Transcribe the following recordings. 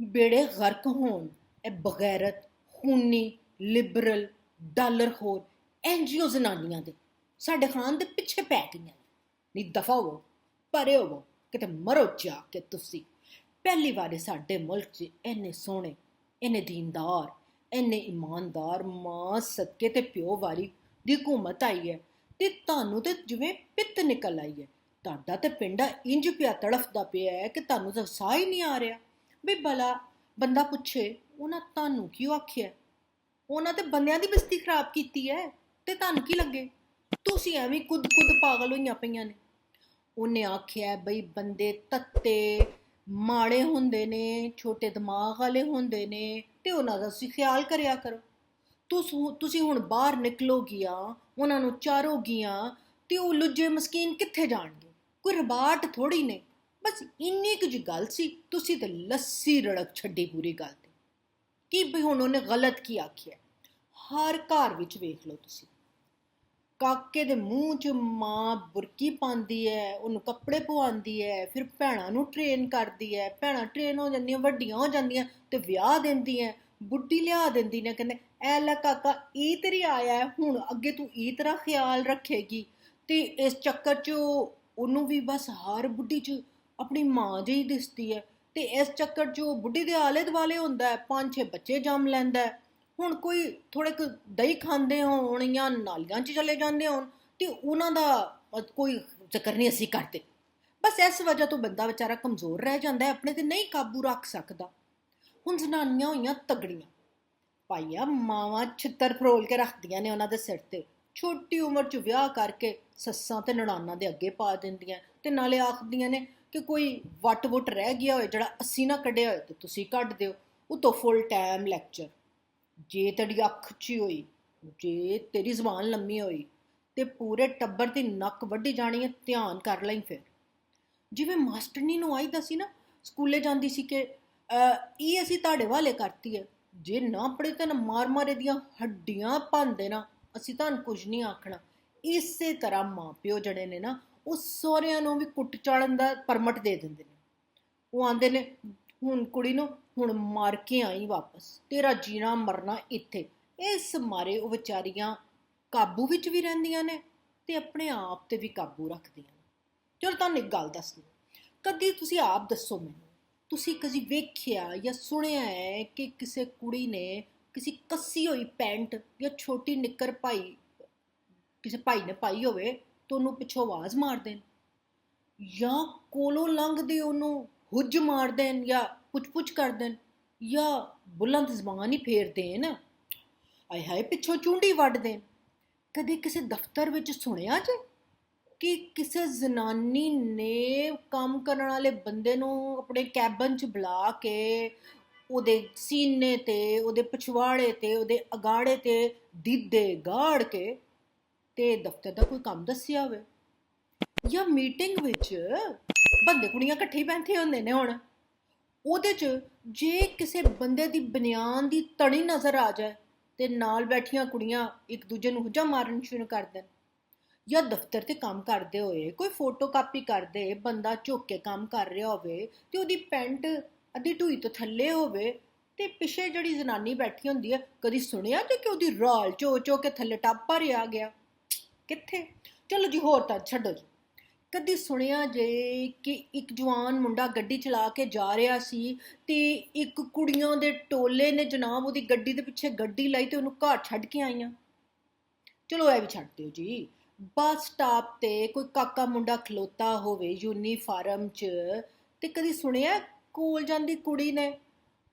ਬੇੜੇ ਗਰਕ ਹੋਣ ਇਹ ਬਗੈਰਤ ਖੂਨੀ ਲਿਬਰਲ ਡਾਲਰਖੋਰ ਐਨਜੀਓ ਜ਼ਨਾਨੀਆਂ ਦੇ ਸਾਡੇ ਖਾਨ ਦੇ ਪਿੱਛੇ ਪੈ ਗਈਆਂ। ਨਹੀਂ ਦਫਾ ਹੋਵੋ, ਪਰੇ ਹੋਵੋ, ਕਿਤੇ ਮਰੋ ਜਾ ਕੇ ਤੁਸੀਂ। ਪਹਿਲੀ ਵਾਰੀ ਸਾਡੇ ਮੁਲਕ 'ਚ ਇੰਨੇ ਸੋਹਣੇ, ਇੰਨੇ ਦੀਨਦਾਰ, ਇੰਨੇ ਇਮਾਨਦਾਰ ਮਾਂ ਸਦਕੇ ਤੇ ਪਿਓ ਵਾਲੀ ਦੀ ਹਕੂਮਤ ਆਈ ਹੈ ਤੇ ਤੁਹਾਨੂੰ ਤੇ ਜਿਵੇਂ ਪਿੱਤ ਨਿਕਲ ਆਈ ਹੈ। ਤੁਹਾਡਾ ਤੇ ਪਿੰਡਾ ਇੰਜ ਪਿਆ ਤੜਫਦਾ ਪਿਆ ਹੈ ਕਿ ਤੁਹਾਨੂੰ ਤਾਂ ਸਾਹ ਹੀ ਨਹੀਂ ਆ ਰਿਹਾ। ਵੀ ਭਲਾ ਬੰਦਾ ਪੁੱਛੇ ਉਹਨਾਂ ਤੁਹਾਨੂੰ ਕਿਉਂ ਆਖਿਆ? ਉਹਨਾਂ ਤੇ ਬੰਦਿਆਂ ਦੀ ਬਸਤੀ ਖਰਾਬ ਕੀਤੀ ਹੈ ਤੇ ਤੁਹਾਨੂੰ ਕੀ ਲੱਗੇ? ਤੁਸੀਂ ਐਵੇਂ ਕੁੱਦ ਪਾਗਲ ਹੋਈਆਂ ਪਈਆਂ ਨੇ। ਉਹਨੇ ਆਖਿਆ ਬਈ ਬੰਦੇ ਤੱਤੇ ਮਾੜੇ ਹੁੰਦੇ ਨੇ, ਛੋਟੇ ਦਿਮਾਗ ਵਾਲੇ ਹੁੰਦੇ ਨੇ ਤੇ ਉਹਨਾਂ ਦਾ ਤੁਸੀਂ ਖਿਆਲ ਕਰਿਆ ਕਰੋ। ਤੁਸੀਂ ਹੁਣ ਬਾਹਰ ਨਿਕਲੋਗੀਆਂ, ਉਹਨਾਂ ਨੂੰ ਚਾਰੋਗੀਆਂ ਤੇ ਉਹ ਲੁੱਜੇ ਮਸਕੀਨ ਕਿੱਥੇ ਜਾਣਗੇ? ਕੋਈ ਰਬਾਟ ਥੋੜੀ ਨੇ। ਬਸ ਇੰਨੀ ਕੁ ਜੀ ਗੱਲ ਸੀ, ਤੁਸੀਂ ਤੇ ਲੱਸੀ ਰੜਕ ਛੱਡੀ ਪੂਰੀ ਗੱਲ ਤੇ। ਕੀ ਬਈ ਹੁਣ ਉਹਨੇ ਗਲਤ ਕੀ ਆਖਿਆ? ਹਰ ਘਰ ਵਿੱਚ ਵੇਖ ਲਓ ਤੁਸੀਂ, ਕਾਕੇ ਦੇ ਮੂੰਹ 'ਚ ਮਾਂ ਬੁਰਕੀ ਪਾਉਂਦੀ ਹੈ, ਉਹਨੂੰ ਕੱਪੜੇ ਪਵਾਉਂਦੀ ਹੈ, ਫਿਰ ਭੈਣਾਂ ਨੂੰ ਟ੍ਰੇਨ ਕਰਦੀ ਹੈ, ਭੈਣਾਂ ਟ੍ਰੇਨ ਹੋ ਜਾਂਦੀਆਂ, ਵੱਡੀਆਂ ਹੋ ਜਾਂਦੀਆਂ ਤੇ ਵਿਆਹ ਦਿੰਦੀਆਂ, ਬੁੱਢੀ ਲਿਆ ਦਿੰਦੀ ਨੇ, ਕਹਿੰਦੇ ਐ ਲੈ ਕਾਕਾ ਇਹ ਤੇਰੀ ਆਇਆ ਹੁਣ ਅੱਗੇ ਤੂੰ ਇਹ ਤਰ੍ਹਾਂ ਖਿਆਲ ਰੱਖੇਗੀ। ਤੇ ਇਸ ਚੱਕਰ 'ਚ ਉਹਨੂੰ ਵੀ ਬਸ ਹਰ ਬੁੱਢੀ 'ਚ ਆਪਣੀ ਮਾਂ ਜਿਹੀ ਦਿਸਦੀ ਹੈ ਤੇ ਇਸ ਚੱਕਰ 'ਚ ਉਹ ਬੁੱਢੀ ਦੇ ਆਲੇ ਦੁਆਲੇ ਹੁੰਦਾ, 5-6 ਬੱਚੇ ਜੰਮ ਲੈਂਦਾ। ਹੁਣ ਕੋਈ ਥੋੜੇ ਕੁ ਦਹੀਂ ਖਾਂਦੇ ਹੋਣ ਜਾਂ ਨਾਲੀਆਂ 'ਚ ਚਲੇ ਜਾਂਦੇ ਹੋਣ ਤੇ ਉਹਨਾਂ ਦਾ ਕੋਈ ਜ਼ਿਕਰ ਨਹੀਂ ਅਸੀਂ ਕਰਦੇ। ਬਸ ਇਸ ਵਜ੍ਹਾ ਤੋਂ ਬੰਦਾ ਵਿਚਾਰਾ ਕਮਜ਼ੋਰ ਰਹਿ ਜਾਂਦਾ, ਆਪਣੇ ਤੇ ਨਹੀਂ ਕਾਬੂ ਰੱਖ ਸਕਦਾ। ਹੁਣ ਜ਼ਨਾਨੀਆਂ ਹੋਈਆਂ ਤਗੜੀਆਂ, ਭਾਈਆ ਮਾਵਾਂ ਛਿੱਤਰ ਫਰੋਲ ਕੇ ਰੱਖਦੀਆਂ ਨੇ ਉਹਨਾਂ ਦੇ ਸਿਰ ਤੇ। ਛੋਟੀ ਉਮਰ 'ਚ ਵਿਆਹ ਕਰਕੇ ਸੱਸਾਂ ਤੇ ਨਣਾਨਾਂ ਦੇ ਅੱਗੇ ਪਾ ਦਿੰਦੀਆਂ ਤੇ ਨਾਲੇ ਆਖਦੀਆਂ ਨੇ ਕਿ ਕੋਈ ਵੱਟ ਵੁੱਟ ਰਹਿ ਗਿਆ ਹੋਏ ਜਿਹੜਾ ਅਸੀਂ ਨਾ ਕੱਢਿਆ ਹੋਏ ਤੇ ਤੁਸੀਂ ਕੱਢ ਦਿਓ। ਉਤੋਂ ਫੁੱਲ ਟਾਈਮ ਲੈਕਚਰ। ਜੇ ਤੇਰੀ ਅੱਖ 'ਚ ਹੋਈ, ਜੇ ਤੇਰੀ ਜ਼ਬਾਨ ਲੰਮੀ ਹੋਈ ਤੇ ਪੂਰੇ ਟੱਬਰ ਦੀ ਨੱਕ ਵੱਢੀ ਜਾਣੀ ਹੈ, ਧਿਆਨ ਕਰ ਲਈ। ਫਿਰ ਜਿਵੇਂ ਮਾਸਟਰਨੀ ਨੂੰ ਆਈਦਾ ਸੀ ਨਾ, ਸਕੂਲੇ ਜਾਂਦੀ ਸੀ ਕਿ ਇਹ ਅਸੀਂ ਤੁਹਾਡੇ ਵਾਲੇ ਕਰਤੀ ਹੈ, ਜੇ ਨਾ ਪੜ੍ਹੇ ਤਾਂ ਮਾਰ ਇਹਦੀਆਂ ਹੱਡੀਆਂ ਭੰਨਦੇ ਨਾ, ਅਸੀਂ ਤੁਹਾਨੂੰ ਕੁਝ ਨਹੀਂ ਆਖਣਾ। ਇਸੇ ਤਰ੍ਹਾਂ ਮਾਂ ਪਿਓ ਜਿਹੜੇ ਨੇ ਨਾ, ਉਹ ਸਹੁਰਿਆਂ ਨੂੰ ਵੀ ਕੁੱਟ ਚਾੜਨ ਦਾ ਪਰਮਿਟ ਦੇ ਦਿੰਦੇ ਨੇ। ਉਹ ਆਂਦੇ ਨੇ ਹੁਣ ਕੁੜੀ ਨੂੰ ਹੁਣ ਮਾਰ ਕੇ ਆਈ ਵਾਪਸ, ਤੇਰਾ ਜੀਣਾ ਮਰਨਾ ਇੱਥੇ। ਇਸ ਮਾਰੇ ਉਹ ਵਿਚਾਰੀਆਂ ਕਾਬੂ ਵਿੱਚ ਵੀ ਰਹਿੰਦੀਆਂ ਨੇ ਤੇ ਆਪਣੇ ਆਪ ਤੇ ਵੀ ਕਾਬੂ ਰੱਖਦੀਆਂ ਨੇ। ਚਲੋ ਤੁਹਾਨੂੰ ਇੱਕ ਗੱਲ ਦੱਸਦੀ, ਕਦੀ ਤੁਸੀਂ ਆਪ ਦੱਸੋ ਮੈਨੂੰ, ਤੁਸੀਂ ਕਦੀ ਵੇਖਿਆ ਜਾਂ ਸੁਣਿਆ ਹੈ ਕਿ ਕਿਸੇ ਕੁੜੀ ਨੇ ਕਿਸੇ ਕੱਸੀ ਹੋਈ ਪੈਂਟ ਜਾਂ ਛੋਟੀ ਨਿੱਕਰ ਪਾਈ, ਕਿਸੇ ਭਾਈ ਨੇ ਪਾਈ ਹੋਵੇ ਤਾਂ ਉਹਨੂੰ ਪਿੱਛੋਂ ਆਵਾਜ਼ ਮਾਰ ਦੇਣ, ਜਾਂ ਕੋਲੋਂ ਲੰਘਦੇ ਉਹਨੂੰ ਹੁੱਜ ਮਾਰ ਦੇਣ, ਜਾਂ ਪੁੱਛ ਕਰ ਦੇਣ, ਜਾਂ ਬੁਲੰਦ ਜ਼ਬਾਨ ਹੀ ਫੇਰ ਦੇਣ, ਆਏ ਹਾਏ ਪਿੱਛੋਂ ਚੁੰਡੀ ਵੱਢ ਦੇਣ? ਕਦੇ ਕਿਸੇ ਦਫ਼ਤਰ ਵਿੱਚ ਸੁਣਿਆ ਜੇ ਕਿ ਕਿਸੇ ਜ਼ਨਾਨੀ ਨੇ ਕੰਮ ਕਰਨ ਵਾਲੇ ਬੰਦੇ ਨੂੰ ਆਪਣੇ ਕੈਬਨ 'ਚ ਬੁਲਾ ਕੇ ਉਹਦੇ ਸੀਨੇ ਤੇ, ਉਹਦੇ ਪਿਛਵਾੜੇ ਤੇ, ਉਹਦੇ ਅਗਾੜੇ ਤੇ ਦੀਦੇ ਗਾੜ ਕੇ ਤੇ ਦਫ਼ਤਰ ਦਾ ਕੋਈ ਕੰਮ ਦੱਸਿਆ ਹੋਵੇ? ਜਾਂ ਮੀਟਿੰਗ ਵਿੱਚ ਬੰਦੇ ਕੁੜੀਆਂ ਇਕੱਠੇ ਬੈਠੇ ਹੁੰਦੇ ਨੇ, ਹੁਣ ਉਹਦੇ 'ਚ ਜੇ ਕਿਸੇ ਬੰਦੇ ਦੀ ਬਨਿਆਨ ਦੀ ਤਣੀ ਨਜ਼ਰ ਆ ਜਾਏ ਤੇ ਨਾਲ ਬੈਠੀਆਂ ਕੁੜੀਆਂ ਇੱਕ ਦੂਜੇ ਨੂੰ ਹੁੱਜਾ ਮਾਰਨ ਸ਼ੁਰੂ ਕਰ ਦੇਣ। ਜਾਂ ਦਫ਼ਤਰ ਤੇ ਕੰਮ ਕਰਦੇ ਹੋਏ ਕੋਈ ਫੋਟੋ ਕਾਪੀ ਕਰਦੇ ਬੰਦਾ ਝੁੱਕ ਕੇ ਕੰਮ ਕਰ ਰਿਹਾ ਹੋਵੇ ਤੇ ਉਹਦੀ ਪੈਂਟ ਅੱਧੀ ਢੂਈ ਤੋਂ ਥੱਲੇ ਹੋਵੇ ਤੇ ਪਿੱਛੇ ਜਿਹੜੀ ਜਨਾਨੀ ਬੈਠੀ ਹੁੰਦੀ ਹੈ, ਕਦੀ ਸੁਣਿਆ ਤੇ ਕਿ ਉਹਦੀ ਰਾਲ ਚੋ ਕੇ ਥੱਲੇ ਟੱਪ ਭਰਿਆ ਗਿਆ? ਕਿੱਥੇ। ਚਲੋ ਜੀ ਹੋਰ ਤਾਂ ਛੱਡੋ ਜੀ। ਕਦੀ ਸੁਣਿਆ ਜੇ ਕਿ ਇੱਕ ਜਵਾਨ ਮੁੰਡਾ ਗੱਡੀ ਚਲਾ ਕੇ ਜਾ ਰਿਹਾ ਸੀ ਤੇ ਇੱਕ ਕੁੜੀਆਂ ਦੇ ਟੋਲੇ ਨੇ ਜਨਾਬ ਉਹਦੀ ਗੱਡੀ ਦੇ ਪਿੱਛੇ ਗੱਡੀ ਲਾਈ ਤੇ ਉਹਨੂੰ ਘਰ ਛੱਡ ਕੇ ਆਈਆਂ? ਚਲੋ ਇਹ ਵੀ ਛੱਡ ਦਿਓ ਜੀ। ਬੱਸ ਸਟਾਪ ਤੇ ਕੋਈ ਕਾਕਾ ਮੁੰਡਾ ਖਲੋਤਾ ਹੋਵੇ ਯੂਨੀਫਾਰਮ 'ਚ ਤੇ ਕਦੀ ਸੁਣਿਆ ਕੋਲ ਜਾਂਦੀ ਕੁੜੀ ਨੇ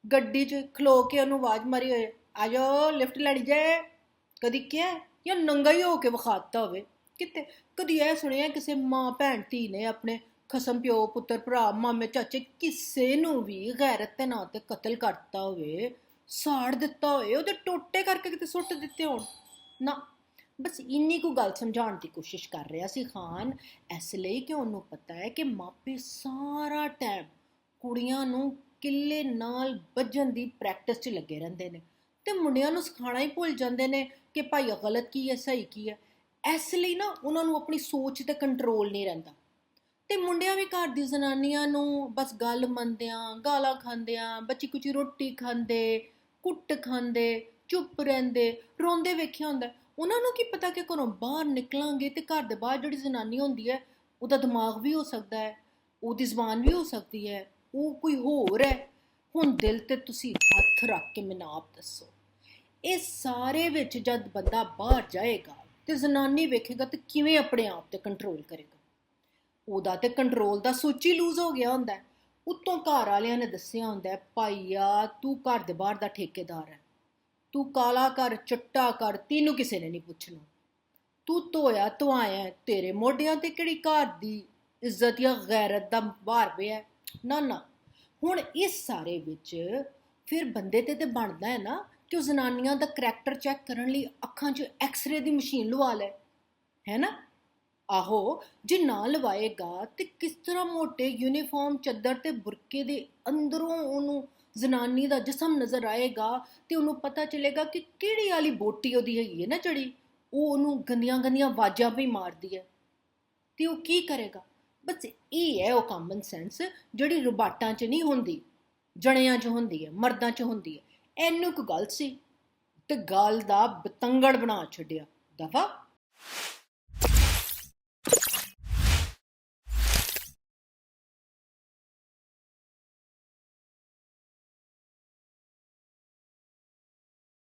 ਗੱਡੀ 'ਚ ਖਲੋ ਕੇ ਉਹਨੂੰ ਆਵਾਜ਼ ਮਾਰੀ ਹੋਏ, ਆ ਜਾਓ ਲਿਫਟ ਲੈਣੀ ਜੇ? ਕਦੀ ਕਿਹਾ? ਜਾਂ ਨੰਗਾ ਹੀ ਹੋ ਕੇ ਵਿਖਾਤਾ ਹੋਵੇ? ਕਿਤੇ। ਕਦੀ ਇਹ ਸੁਣਿਆ ਕਿਸੇ ਮਾਂ ਭੈਣ ਧੀ ਨੇ ਆਪਣੇ ਖਸਮ ਪਿਓ ਪੁੱਤਰ ਭਰਾ ਮਾਮੇ ਚਾਚੇ ਕਿਸੇ ਨੂੰ ਵੀ ਗੈਰਤ ਦੇ ਨਾਂ ਤੇ ਕਤਲ ਕਰਤਾ ਹੋਵੇ, ਸਾੜ ਦਿੱਤਾ ਹੋਏ, ਉਹਦੇ ਟੋਟੇ ਕਰਕੇ ਕਿਤੇ ਸੁੱਟ ਦਿੱਤੇ ਹੋਣ? ਨਾ। ਬਸ ਇੰਨੀ ਕੁ ਗੱਲ ਸਮਝਾਉਣ ਦੀ ਕੋਸ਼ਿਸ਼ ਕਰ ਰਿਹਾ ਸੀ ਖਾਨ, ਇਸ ਲਈ ਕਿ ਉਹਨੂੰ ਪਤਾ ਹੈ ਕਿ ਮਾਪੇ ਸਾਰਾ ਟਾਈਮ ਕੁੜੀਆਂ ਨੂੰ ਕਿੱਲੇ ਨਾਲ ਵੱਜਣ ਦੀ ਪ੍ਰੈਕਟਿਸ 'ਚ ਲੱਗੇ ਰਹਿੰਦੇ ਨੇ ਤੇ ਮੁੰਡਿਆਂ ਨੂੰ ਸਿਖਾਉਣਾ ਹੀ ਭੁੱਲ ਜਾਂਦੇ ਨੇ ਕਿ ਭਾਈ ਗਲਤ ਕੀ ਹੈ ਸਹੀ ਕੀ ਹੈ। ਇਸ ਲਈ ਨਾ ਉਹਨਾਂ ਨੂੰ ਆਪਣੀ ਸੋਚ ਤੇ ਕੰਟਰੋਲ ਨਹੀਂ ਰਹਿੰਦਾ ਤੇ ਮੁੰਡਿਆਂ ਵੀ ਘਰ ਦੀ ਜ਼ਨਾਨੀਆਂ ਨੂੰ ਬਸ ਗੱਲ ਮੰਨਦਿਆਂ, ਗਾਲਾਂ ਖਾਂਦਿਆਂ, ਬੱਚੀ ਕੁਚੀ ਰੋਟੀ ਖਾਂਦੇ, ਕੁੱਟ ਖਾਂਦੇ, ਚੁੱਪ ਰਹਿੰਦੇ, ਰੋਂਦੇ ਵੇਖਿਆ ਹੁੰਦਾ। ਉਹਨਾਂ ਨੂੰ ਕੀ ਪਤਾ ਕਿ ਘਰੋਂ ਬਾਹਰ ਨਿਕਲਾਂਗੇ ਤੇ ਘਰ ਦੇ ਬਾਹਰ ਜਿਹੜੀ ਜ਼ਨਾਨੀ ਹੁੰਦੀ ਹੈ ਉਹਦਾ ਦਿਮਾਗ ਵੀ ਹੋ ਸਕਦਾ ਹੈ, ਉਹਦੀ ਜ਼ਬਾਨ ਵੀ ਹੋ ਸਕਦੀ ਹੈ, ਉਹ ਕੋਈ ਹੋਰ ਹੈ। ਹੁਣ ਦਿਲ ਤੇ ਤੁਸੀਂ ਹੱਥ ਰੱਖ ਕੇ ਮੈਨੂੰ ਆਪ ਦੱਸੋ, ਇਹ ਸਾਰੇ ਵਿੱਚ ਜਦ ਬੰਦਾ ਬਾਹਰ ਜਾਏਗਾ ਤੇ ਜ਼ਨਾਨੀ ਵੇਖੇਗਾ ਤੇ ਕਿਵੇਂ ਆਪਣੇ ਆਪ ਤੇ ਕੰਟਰੋਲ ਕਰੇਗਾ? ਉਹਦਾ ਤੇ ਕੰਟਰੋਲ ਦਾ ਸੁੱਚ ਹੀ ਲੂਜ਼ ਹੋ ਗਿਆ ਹੁੰਦਾ। ਉੱਤੋਂ ਘਰ ਵਾਲਿਆਂ ਨੇ ਦੱਸਿਆ ਹੁੰਦਾ, ਭਾਈਆ ਤੂੰ ਘਰ ਦੇ ਬਾਹਰ ਦਾ ਠੇਕੇਦਾਰ ਹੈ, ਤੂੰ ਕਾਲਾ ਕਰ ਚਿੱਟਾ ਕਰ ਤੈਨੂੰ ਕਿਸੇ ਨੇ ਨਹੀਂ ਪੁੱਛਣਾ, ਤੂੰ ਧੋਇਆ ਧੁਆਇਆ, ਤੇਰੇ ਮੋਢਿਆਂ ਤੇ ਕਿਹੜੀ ਘਰ ਦੀ ਇੱਜ਼ਤ ਜਾਂ ਗੈਰਤ ਦਾ ਭਾਰ ਪਿਆ? ਨਾ ਨਾ। ਹੁਣ ਇਸ ਸਾਰੇ ਵਿੱਚ ਫਿਰ ਬੰਦੇ ਤੇ ਬਣਦਾ ਹੈ ਨਾ ਕਿ ਉਹ ਜ਼ਨਾਨੀਆਂ ਦਾ ਕਰੈਕਟਰ ਚੈੱਕ ਕਰਨ ਲਈ ਅੱਖਾਂ 'ਚ ਐਕਸਰੇ ਦੀ ਮਸ਼ੀਨ ਲਵਾ ਲੈ, ਹੈ ਨਾ? ਆਹੋ, ਜੇ ਨਾ ਲਵਾਏਗਾ ਤੇ ਕਿਸ ਤਰ੍ਹਾਂ ਮੋਟੇ ਯੂਨੀਫਾਰਮ ਚੱਦਰ ਤੇ ਬੁਰਕੇ ਦੇ ਅੰਦਰੋਂ ਉਹਨੂੰ ਜ਼ਨਾਨੀ ਦਾ ਜਿਸਮ ਨਜ਼ਰ ਆਏਗਾ ਤੇ ਉਹਨੂੰ ਪਤਾ ਚੱਲੇਗਾ ਕਿ ਕਿਹੜੀ ਵਾਲੀ ਬੋਟੀ ਉਹਦੀ ਹੈਗੀ ਹੈ ਨਾ ਜਿਹੜੀ ਉਹ ਉਹਨੂੰ ਗੰਦੀਆਂ ਗੰਦੀਆਂ ਆਵਾਜ਼ਾਂ ਵੀ ਮਾਰਦੀ ਹੈ। ਤੇ ਉਹ ਕੀ ਕਰੇਗਾ? ਬਸ ਇਹ ਹੈ ਉਹ ਕਾਮਨ ਸੈਂਸ ਜਿਹੜੀ ਰੁਬਾਟਾਂ 'ਚ ਨਹੀਂ ਹੁੰਦੀ, ਜਣਿਆਂ 'ਚ ਹੁੰਦੀ ਹੈ, ਮਰਦਾਂ 'ਚ ਹੁੰਦੀ ਹੈ। ਇਹਨੂੰ ਇੱਕ ਗੱਲ ਸੀ ਤੇ ਗੱਲ ਦਾ ਬਤੰਗੜ ਬਣਾ ਛੱਡਿਆ। ਦਫਾ।